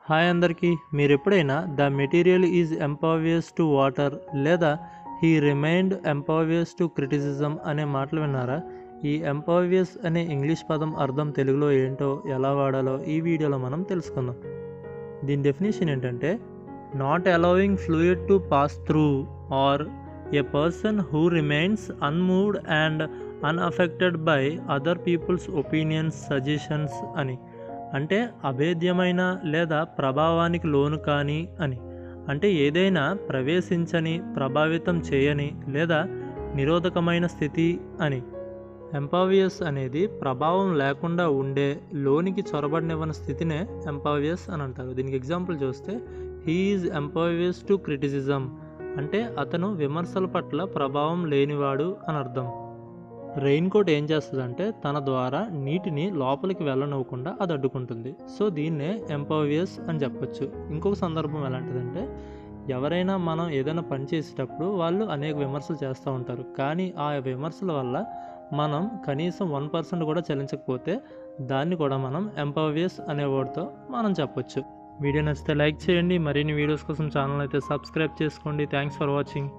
Hi అందరికీ. మీరు ఎప్పుడైనా the material is impervious to water లేదా he remained impervious to criticism అనే మాటలు విన్నారా? ఈ ఎంపర్వియస్ అనే ఇంగ్లీష్ పదం అర్థం తెలుగులో ఏంటో ఎలా వాడాలో ఈ వీడియోలో మనం తెలుసుకుందాం. దీని డెఫినేషన్ ఏంటంటే, not allowing fluid to pass through or a person who remains unmoved and unaffected by other people's opinions suggestions అని. అంటే అభేద్యమైన లేదా ప్రభావానికి లోను కాని అని. అంటే ఏదైనా ప్రవేశించని, ప్రభావితం చేయని లేదా నిరోధకమైన స్థితి అని. ఎంపర్వియస్ అనేది ప్రభావం లేకుండా ఉండే, లోనికి చొరబడనివ్వని స్థితినే ఎంపర్వియస్ అని అంటారు. దీనికి ఎగ్జాంపుల్ చూస్తే, he is impervious to criticism అంటే అతను విమర్శల పట్ల ప్రభావం లేనివాడు అని అర్థం. రెయిన్ కోట్ ఏం చేస్తుందంటే తన ద్వారా నీటిని లోపలికి వెళ్ళనివ్వకుండా అది అడ్డుకుంటుంది. సో దీన్నే ఎంపర్వియస్ అని చెప్పొచ్చు. ఇంకొక సందర్భం ఎలాంటిదంటే, ఎవరైనా మనం ఏదైనా పని చేసేటప్పుడు వాళ్ళు అనేక విమర్శలు చేస్తూ ఉంటారు. కానీ ఆ విమర్శల వల్ల మనం కనీసం 1% కూడా చలించకపోతే దాన్ని కూడా మనం ఎంపర్వియస్ అనే వర్డ్తో మనం చెప్పొచ్చు. వీడియో నచ్చితే లైక్ చేయండి. మరిన్ని వీడియోస్ కోసం ఛానల్ అయితే సబ్స్క్రైబ్ చేసుకోండి. Thanks for watching.